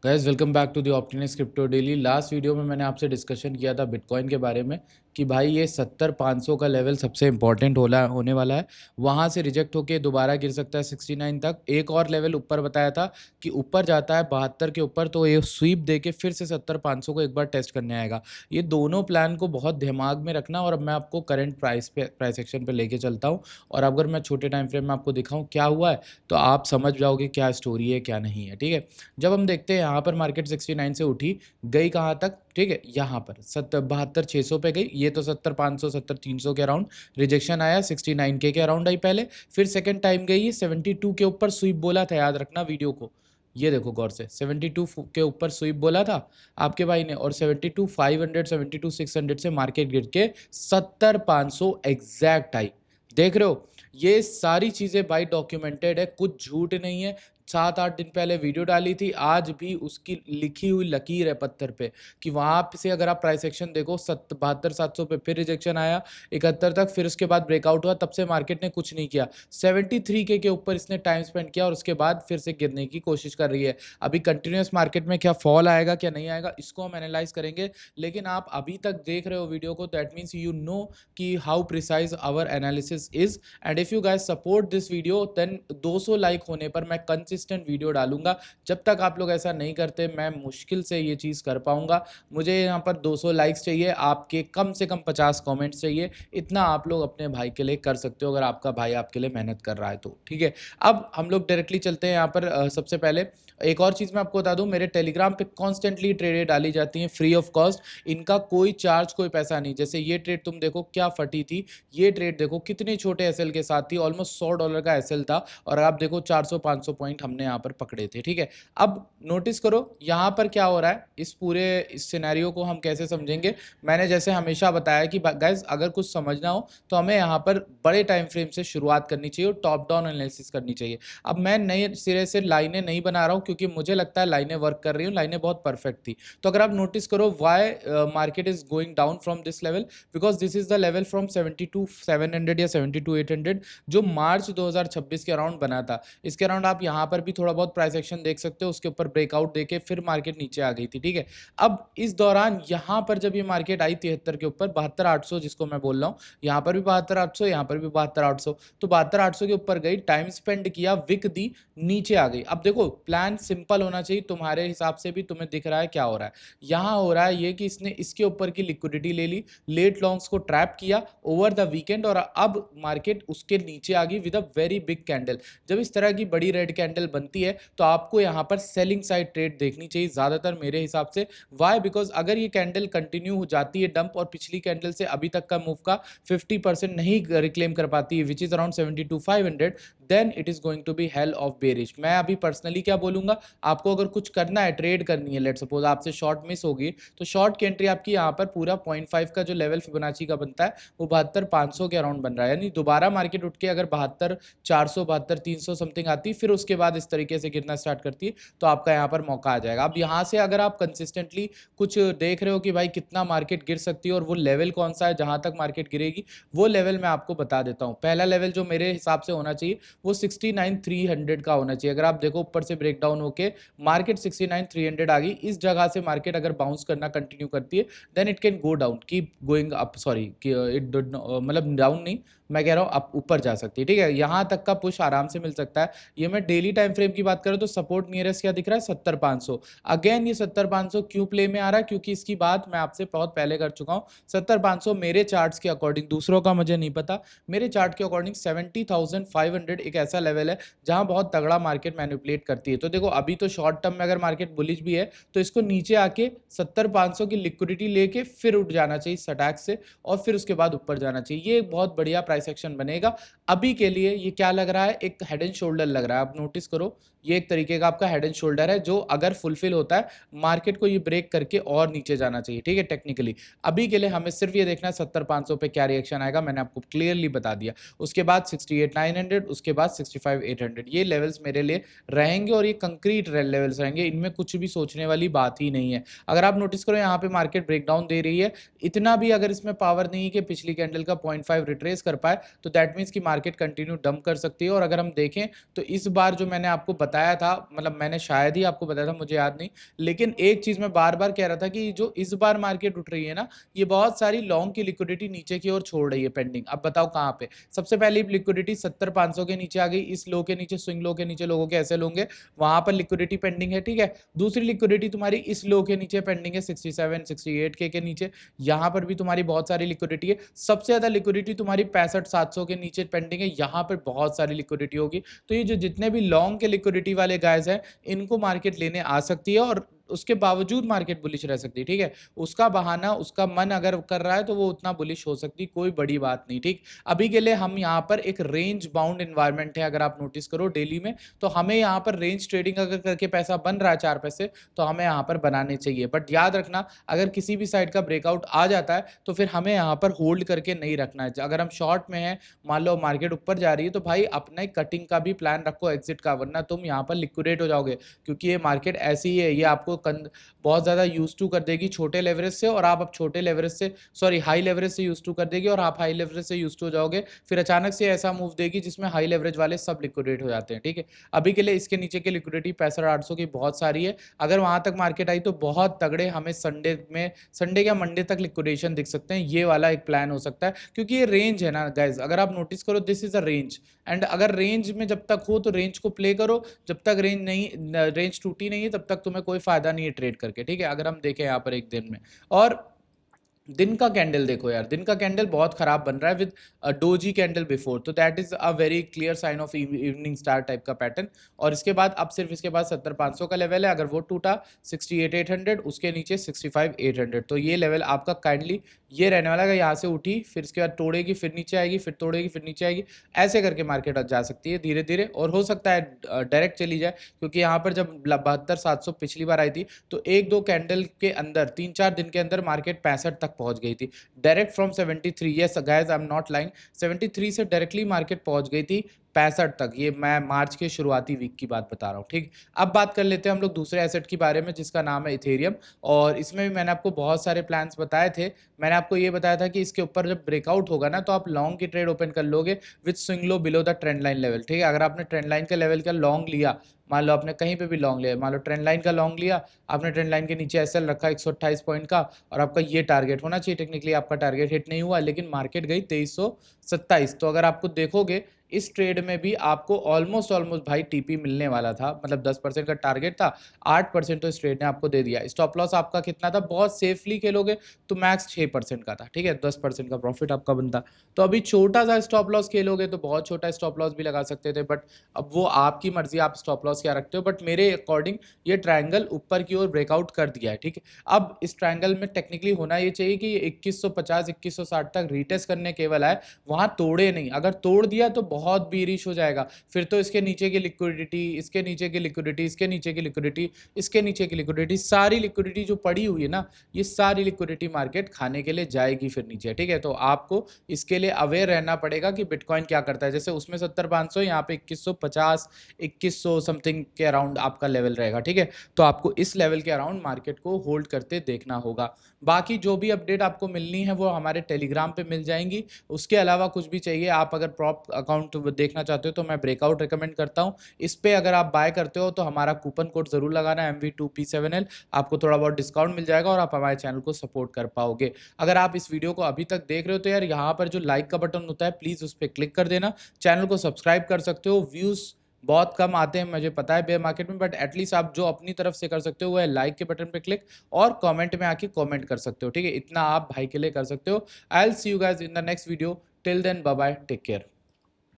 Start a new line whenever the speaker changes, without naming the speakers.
Guys welcome back to the optimist crypto daily. Last video में मैंने आपसे discussion किया था बिटकॉइन के बारे में कि भाई ये 70-500 का लेवल सबसे इंपॉर्टेंट होने वाला है। वहाँ से रिजेक्ट होके दोबारा गिर सकता है 69 तक। एक और लेवल ऊपर बताया था कि ऊपर जाता है 72 के ऊपर, तो ये स्वीप दे के फिर से 70-500 को एक बार टेस्ट करने आएगा। ये दोनों प्लान को बहुत दिमाग में रखना। और अब मैं आपको करंट प्राइस एक्शन पे लेके चलता हूँ, और अगर मैं छोटे टाइम फ्रेम में आपको दिखाऊँ क्या हुआ है तो आप समझ जाओगे क्या स्टोरी है क्या नहीं है। ठीक है, जब हम देखते हैं यहाँ पर मार्केट 69 से उठी, गई कहाँ तक, ठीक है, यहाँ पर 72-600 पे गई। ये तो 70-500 70-300 के अराउंड रिजेक्शन आया, 69 के अराउंड आई पहले। फिर सेकंड टाइम गई ये 72 के ऊपर स्वीप बोला था, याद रखना वीडियो को। ये देखो गौर से, 72 के ऊपर स्वीप बोला था आपके भाई ने, और 72-500 72-600 से मार्केट गिर के 70-500 एग्जैक्ट आई। देख रहे हो, ये सारी चीजें भाई डॉक्यूमेंटेड है, कुछ झूठ नहीं है। 7-8 दिन पहले वीडियो डाली थी, आज भी उसकी लिखी हुई लकीर है पत्थर पे कि वहां से अगर आप प्राइस एक्शन देखो 72-700 पे फिर रिजेक्शन आया 71 तक, फिर उसके बाद ब्रेकआउट हुआ, तब से मार्केट ने कुछ नहीं किया। 73 के ऊपर इसने टाइम स्पेंड किया और उसके बाद फिर से गिरने की कोशिश कर रही है। अभी कंटिन्यूस मार्केट में क्या फॉल आएगा क्या नहीं आएगा इसको हम एनालाइज करेंगे। लेकिन आप अभी तक देख रहे हो वीडियो को, दैट मीन्स यू नो कि how precise our analysis is. And if you guys support this video then 200 like होने पर मैं कंसिस्टेंट वीडियो डालूंगा। जब तक आप लोग ऐसा नहीं करते मैं मुश्किल से ये चीज़ कर पाऊंगा। मुझे यहाँ पर 200 लाइक्स चाहिए, आपके कम से कम 50 कमेंट्स चाहिए। इतना आप लोग अपने भाई के लिए कर सकते हो अगर आपका भाई आपके लिए मेहनत कर रहा है तो। ठीक है, अब हम लोग डायरेक्टली चलते हैं यहाँ पर। सबसे पहले एक और चीज़ मैं आपको बता दूं, मेरे टेलीग्राम पे कॉन्स्टेंटली ट्रेडें डाली जाती हैं फ्री ऑफ कॉस्ट। इनका कोई चार्ज कोई पैसा नहीं। जैसे ये ट्रेड तुम देखो क्या फटी थी, ये ट्रेड देखो कितने छोटे एसएल के साथ थी, ऑलमोस्ट $100 का एसएल था, और आप देखो 400-500 पॉइंट हमने यहाँ पर पकड़े थे। ठीक है, अब नोटिस करो यहाँ पर क्या हो रहा है, इस सिनेरियो को हम कैसे समझेंगे। मैंने जैसे हमेशा बताया कि गाइज अगर कुछ समझना हो तो हमें यहाँ पर बड़े टाइम फ्रेम से शुरुआत करनी चाहिए और टॉप डाउन एनालिसिस करनी चाहिए। अब मैं नए सिरे से लाइनें नहीं बना रहा हूँ क्योंकि मुझे लगता है लाइनें वर्क कर रही हूँ, लाइनें बहुत परफेक्ट थी। तो अगर आप नोटिस करो why market is going down from this level, because this is the level from 72-700 या 72-800 जो मार्च 2026 के अराउंड बना था। इसके अराउंड आप यहाँ पर भी थोड़ा बहुत प्राइस एक्शन देख सकते हो, उसके ऊपर ब्रेकआउट देके फिर मार्केट नीचे आ गई थी। ठीक है, अब इस दौरान यहाँ पर जब ये मार्केट आई 73 के ऊपर 72-800 जिसको मैं बोल रहा हूँ, यहाँ पर भी 72-800, यहाँ पर भी 72-800, तो 72-800 के ऊपर गई, टाइम स्पेंड किया, विक दी, नीचे आ गई। अब देखो प्लान सिंपल होना चाहिए तुम्हारे हिसाब से भी। तुम्हें दिख रहा है क्या हो रहा है, यहाँ हो रहा है ये कि इसने इसके ऊपर की लिक्विडिटी ले ली, लेट लॉन्ग्स को ट्रैप किया ओवर द वीकेंड, और अब मार्केट उसके नीचे आ गई with a very big candle. जब इस तरह की बड़ी रेड कैंडल बनती है तो आपको यहाँ पर सेलिंग साइड ट्रेड देखनी चाहिए ज्यादातर मेरे हिसाब से। वाई, बिकॉज अगर ये कैंडल कंटिन्यू हो जाती है डंप और पिछली कैंडल से अभी तक का मूव का 50% नहीं रिक्लेम कर पाती है, which is around 72-500, then it is going to be hell of bearish. मैं अभी पर्सनली क्या बोलूंगा, आपको अगर कुछ करना है, ट्रेड करनी है, लेट सपोज आपसे शॉर्ट मिस होगी, तो शॉर्ट की एंट्री आपकी यहाँ पर पूरा 0.5 का जो लेवल फिबोनाची का बनता है वो 72-500 के अराउंड बन रहा है। यानी दोबारा मार्केट उठ के अगर 72-400 72-300 समथिंग आती, फिर उसके बाद इस तरीके से गिरना स्टार्ट करती है, तो आपका यहाँ पर मौका आ जाएगा। अब यहाँ से अगर आप कंसिस्टेंटली कुछ देख रहे हो कि भाई कितना मार्केट गिर सकती है और वो लेवल कौन सा है जहां तक मार्केट गिरेगी, वो लेवल मैं आपको बता देता हूँ। पहला लेवल जो मेरे हिसाब से होना चाहिए वो 69,300 का होना चाहिए। अगर आप देखो ऊपर से ब्रेक डाउन होके मार्केट 69,300 आ गई, इस जगह से मार्केट अगर बाउंस करना कंटिन्यू करती है then it can go down, keep going up, sorry it मतलब डाउन नहीं, मैं कह रहा हूँ आप ऊपर जा सकती है। ठीक है, यहां तक का पुश आराम से मिल सकता है। ये मैं डेली टाइम फ्रेम की बात करूं तो सपोर्ट नियरेस्ट क्या दिख रहा है, 70-500। अगेन ये 70-500 क्यों प्ले में आ रहा है, क्योंकि इसकी बात मैं आपसे बहुत पहले कर चुका हूं। 70-500 मेरे चार्ट्स के अकॉर्डिंग, दूसरों का मुझे नहीं पता, मेरे चार्ट के अकॉर्डिंग 70,500 एक ऐसा लेवल है जहां बहुत तगड़ा मार्केट मैनिपुलेट करती है। तो देखो अभी तो शॉर्ट टर्म में अगर मार्केट बुलिश भी है तो इसको नीचे आके 70-500 की लिक्विडिटी लेके फिर उठ जाना चाहिए सटैक से, और फिर उसके बाद ऊपर जाना चाहिए। ये एक बहुत बढ़िया प्राइस एक्शन बनेगा। अभी के लिए ये क्या लग रहा है, एक हेड एंड शोल्डर लग रहा है। आप नोटिस करो ये एक तरीके का आपका हेड एंड शोल्डर है जो अगर फुलफिल होता है मार्केट को ये ब्रेक करके और नीचे जाना चाहिए। ठीक है, टेक्निकली अभी के लिए हमें सिर्फ ये देखना है 70-500 पे क्या रिएक्शन आएगा, मैंने आपको क्लियरली बता दिया। उसके बाद 68,900, उसके बाद 65,800, ये लेवल्स मेरे लिए रहेंगे और ये कंक्रीट लेवल्स रहेंगे, इनमें कुछ भी सोचने वाली बात ही नहीं है। अगर आप नोटिस करो यहाँ पे मार्केट ब्रेकडाउन दे रही है, इतना भी अगर इसमें पावर नहीं है कि पिछली कैंडल का 0.5 रिट्रेस कर पाए, तो दैट मीन्स कि मार्केट कंटिन्यू डंप कर सकती है। और अगर हम देखें तो इस बार जो मैंने आपको बताया था, मतलब मैंने शायद ही आपको बताया था, मुझे याद नहीं, लेकिन एक चीज़ मैं बार-बार कह रहा था कि जो इस बार मार्केट उठ रही है ना, ये बहुत सारी लॉन्ग की लिक्विडिटी नीचे की ओर छोड़ रही है पेंडिंग। अब बताओ कहाँ पे? सबसे पहली लिक्विडिटी 70-500 के नीचे आ गई, इस लो के नीचे, स्विंग लो के नीचे लोगों के ऐसे होंगे, वहाँ पर लिक्विडिटी पेंडिंग है, ठीक है? दूसरी लिक्विडिटी तुम्हारी इस लो के नीचे पेंडिंग है, 67-68 के नीचे, यहाँ पर भी तुम्हारी बहुत सारी लिक्विडिटी है। सबसे ज़्यादा लिक्विडिटी तुम्हारी 65-700 के नीचे पेंडिंग है, यहाँ पर बहुत सारी लिक्विडिटी होगी। तो ये जो जितने भी लॉन्ग के लिक्विडिटी वाले गाइस हैं, इनको मार्केट लेने आ सकती है और उसके बावजूद मार्केट बुलिश रह सकती है, ठीक है? उसका बहाना, उसका मन अगर कर रहा है तो वो उतना बुलिश हो सकती है, कोई बड़ी बात नहीं, ठीक? अभी के लिए हम यहाँ पर एक रेंज बाउंड एनवायरनमेंट है, अगर आप नोटिस करो डेली में, तो हमें यहाँ पर रेंज ट्रेडिंग अगर करके पैसा बन रहा है 4 पैसे, तो हमें यहाँ पर बनाने चाहिए। बट याद रखना, अगर किसी भी साइड का ब्रेकआउट आ जाता है, तो फिर हमें यहाँ पर होल्ड करके नहीं रखना है। अगर हम शॉर्ट में हैं, मान लो मार्केट ऊपर जा रही है, तो भाई अपना एक कटिंग का भी प्लान रखो एग्जिट का, वरना तुम यहाँ पर लिक्विडेट हो जाओगे, क्योंकि ये मार्केट ऐसी ही है, ये आपको बहुत ज़्यादा यूज़ टू कर देगी छोटे लेवरेज से, और आप अब छोटे लेवरेज से, सॉरी हाई लेवरेज से यूज़ टू कर देगी और आप हाई लेवरेज से यूज़ टू हो जाओगे, फिर अचानक से ऐसा मूव देगी जिसमें हाई लेवरेज वाले सब लिक्विडेट हो जाते हैं, ठीक है? अभी के लिए इसके नीचे की लिक्विडिटी 65-800 की बहुत सारी है। अगर वहाँ तक मार्केट आई तो बहुत तगड़े हमें संडे या मंडे तक लिक्विडेशन दिख सकते हैं, ये वाला एक प्लान हो सकता है, क्योंकि ये रेंज है ना गाइज, अगर आप नोटिस करो this is a range, and अगर रेंज में जब तक हो तो रेंज को प्ले करो, जब तक रेंज टूटी नहीं है तब तक तुम्हें कोई फायदा नहीं है ट्रेड करके, ठीक है? अगर हम देखें यहाँ पर एक दिन में, और दिन का कैंडल देखो यार, दिन का कैंडल बहुत खराब बन रहा है विद डोजी कैंडल बिफोर, तो that is a very clear sign of evening star type का पैटर्न। और इसके बाद अब सिर्फ इसके बाद 70-500 का लेवल है, अगर वो टूटा 68-800, उसके नीचे 65-800, तो ये लेवल आपका काइंडली ये रहने वाला है। यहाँ से उठी, फिर इसके बाद तोड़ेगी, फिर नीचे आएगी, फिर तोड़ेगी, फिर नीचे आएगी, ऐसे करके मार्केट जा सकती है धीरे धीरे, और हो सकता है डायरेक्ट चली जाए, क्योंकि यहाँ पर जब 72-700 पिछली बार आई थी, तो 1-2 कैंडल के अंदर 3-4 दिन के अंदर मार्केट 65 तक पहुंच गई थी, direct from 73, yes guys I am not lying, 73 से डायरेक्टली मार्केट पहुंच गई थी 65 तक। ये मैं मार्च के शुरुआती वीक की बात बता रहा हूँ, ठीक? अब बात कर लेते हैं हम लोग दूसरे एसेट के बारे में, जिसका नाम है इथेरियम, और इसमें भी मैंने आपको बहुत सारे प्लान्स बताए थे। मैंने आपको ये बताया था कि इसके ऊपर जब ब्रेकआउट होगा ना, तो आप लॉन्ग की ट्रेड ओपन कर लोगे with swing low below the trend line level, ठीक है? अगर आपने ट्रेंड लाइन के लेवल का लॉन्ग लिया, मान लो आपने कहीं पे भी लॉन्ग लिया, मान लो ट्रेंड लाइन का लॉन्ग लिया, आपने ट्रेंड लाइन के नीचे एसएल रखा 128 पॉइंट का, और आपका ये टारगेट होना चाहिए, टेक्निकली आपका टारगेट हिट नहीं हुआ, लेकिन मार्केट गई 2327, तो अगर आपको देखोगे इस ट्रेड में भी आपको ऑलमोस्ट भाई टीपी मिलने वाला था, मतलब 10% का टारगेट था, 8% तो इस ट्रेड ने आपको दे दिया। स्टॉप लॉस आपका कितना था? बहुत सेफली खेलोगे तो मैक्स 6% का था, ठीक है? 10% का प्रॉफिट आपका बनता। तो अभी छोटा सा स्टॉप लॉस खेलोगे तो बहुत छोटा स्टॉप लॉस भी लगा सकते थे, बट अब वो आपकी मर्जी, आप स्टॉप लॉस क्या रखते हो, बट मेरे अकॉर्डिंग ये ट्रायंगल ऊपर की ओर ब्रेकआउट कर दिया है, ठीक है? अब इस ट्रायंगल में टेक्निकली होना ये चाहिए कि 2150 2160 तक रीटेस्ट करने केवल आए, वहां तोड़े नहीं। अगर तोड़ दिया तो बहुत बीरिश हो जाएगा, फिर तो इसके नीचे की लिक्विडिटी, इसके नीचे की लिक्विडिटी, इसके नीचे की लिक्विडिटी, इसके नीचे की लिक्विडिटी, सारी लिक्विडिटी जो पड़ी हुई है ना, ये सारी लिक्विडिटी मार्केट खाने के लिए जाएगी फिर नीचे, ठीक है? तो आपको इसके लिए अवेयर रहना पड़ेगा कि बिटकॉइन क्या करता है। जैसे उसमें 70-500, यहाँ पे 2150 2100 समथिंग के अराउंड आपका लेवल रहेगा, ठीक है? तो आपको इस लेवल के अराउंड मार्केट को होल्ड करते देखना होगा। बाकी जो भी अपडेट आपको मिलनी है वो हमारे टेलीग्राम पे मिल जाएंगी। उसके अलावा कुछ भी चाहिए, आप अगर प्रॉप अकाउंट देखना चाहते हो तो मैं ब्रेकआउट रिकमेंड करता हूँ। इस पे अगर आप बाय करते हो तो हमारा कूपन कोड जरूर लगाना, MV2P7L, आपको थोड़ा बहुत डिस्काउंट मिल जाएगा और आप हमारे चैनल को सपोर्ट कर पाओगे। अगर आप इस वीडियो को अभी तक देख रहे हो तो यार यहाँ पर जो लाइक का बटन होता है प्लीज उस पर क्लिक कर देना, चैनल को सब्सक्राइब कर सकते हो। व्यूज बहुत कम आते हैं मुझे पता है बेयर मार्केट में, बट एटलीस्ट आप जो अपनी तरफ से कर सकते हो वो है लाइक के बटन पे क्लिक और कमेंट में आके कमेंट कर सकते हो, ठीक है? इतना आप भाई के लिए कर सकते हो। I will see you guys in the next video, till then bye bye, take care.